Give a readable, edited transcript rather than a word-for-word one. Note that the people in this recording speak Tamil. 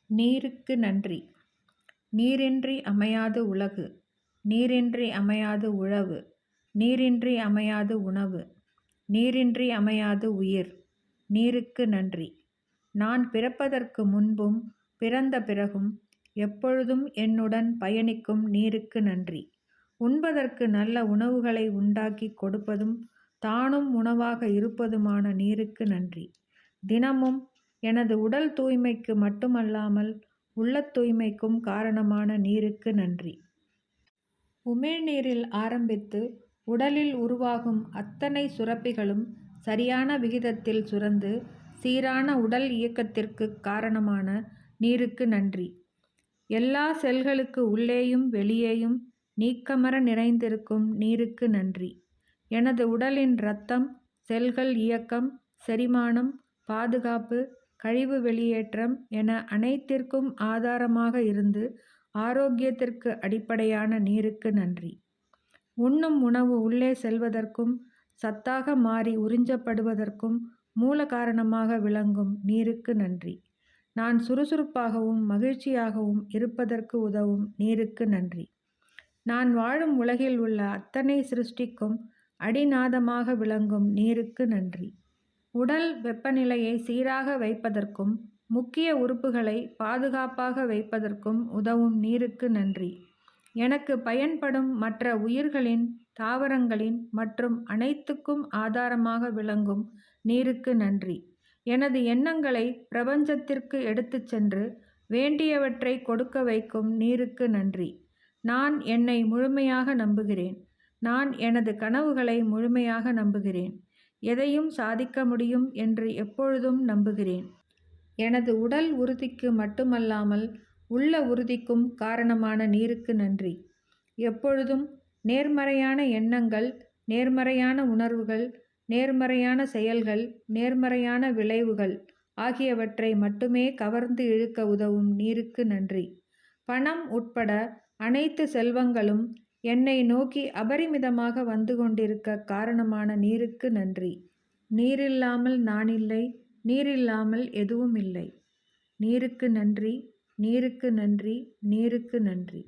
நீருக்கு நன்றி. நீரின்றி அமையாது உலகு. நீரின்றி அமையாது உழவு. நீரின்றி அமையாது உணவு. நீரின்றி அமையாது உயிர். நீருக்கு நன்றி. நான் பிறப்பதற்கு முன்பும் பிறந்த பிறகும் எப்பொழுதும் என்னுடன் பயணிக்கும் நீருக்கு நன்றி. உண்பதற்கு நல்ல உணவுகளை உண்டாக்கி கொடுப்பதும் தானும் உணவாக இருப்பதுமான நீருக்கு நன்றி. தினமும் எனது உடல் தூய்மைக்கு மட்டுமல்லாமல் உள்ளத் தூய்மைக்கும் காரணமான நீருக்கு நன்றி. உமிழ்நீரில் ஆரம்பித்து உடலில் உருவாகும் அத்தனை சுரப்பிகளும் சரியான விகிதத்தில் சுரந்து சீரான உடல் இயக்கத்திற்கு காரணமான நீருக்கு நன்றி. எல்லா செல்களுக்கு உள்ளேயும் வெளியேயும் நீக்கமற நிறைந்திருக்கும் நீருக்கு நன்றி. எனது உடலின் இரத்தம், செல்கள் இயக்கம், செரிமானம், பாதுகாப்பு, கழிவு வெளியேற்றம் என அனைத்திற்கும் ஆதாரமாக இருந்து ஆரோக்கியத்திற்கு அடிப்படையான நீருக்கு நன்றி. உண்ணும் உணவு உள்ளே செல்வதற்கும் சத்தாக மாறி உறிஞ்சப்படுவதற்கும் மூல காரணமாக விளங்கும் நீருக்கு நன்றி. நான் சுறுசுறுப்பாகவும் மகிழ்ச்சியாகவும் இருப்பதற்கு உதவும் நீருக்கு நன்றி. நான் வாழும் உலகில் உள்ள அத்தனை சிருஷ்டிக்கும் அடிநாதமாக விளங்கும் நீருக்கு நன்றி. உடல் வெப்பநிலையை சீராக வைப்பதற்கும் முக்கிய உறுப்புகளை பாதுகாப்பாக வைப்பதற்கும் உதவும் நீருக்கு நன்றி. எனக்கு பயன்படும் மற்ற உயிர்களின், தாவரங்களின் மற்றும் அனைத்துக்கும் ஆதாரமாக விளங்கும் நீருக்கு நன்றி. எனது எண்ணங்களை பிரபஞ்சத்திற்கு எடுத்துச் சென்று வேண்டியவற்றை கொடுக்க வைக்கும் நீருக்கு நன்றி. நான் என்னை முழுமையாக நம்புகிறேன். நான் எனது கனவுகளை முழுமையாக நம்புகிறேன். எதையும் சாதிக்க முடியும் என்று எப்பொழுதும் நம்புகிறேன். எனது உடல் உறுதிக்கு மட்டுமல்லாமல் உள்ள உறுதிக்கும் காரணமான நீருக்கு நன்றி. எப்பொழுதும் நேர்மறையான எண்ணங்கள், நேர்மறையான உணர்வுகள், நேர்மறையான செயல்கள், நேர்மறையான விளைவுகள் ஆகியவற்றை மட்டுமே கவர்ந்து இழுக்க உதவும் நீருக்கு நன்றி. பணம் உட்பட அனைத்து செல்வங்களும் என்னை நோக்கி அபரிமிதமாக வந்து கொண்டிருக்க காரணமான நீருக்கு நன்றி. நீரில்லாமல் நான் இல்லை. நீரில்லாமல் எதுவும் இல்லை. நீருக்கு நன்றி. நீருக்கு நன்றி. நீருக்கு நன்றி.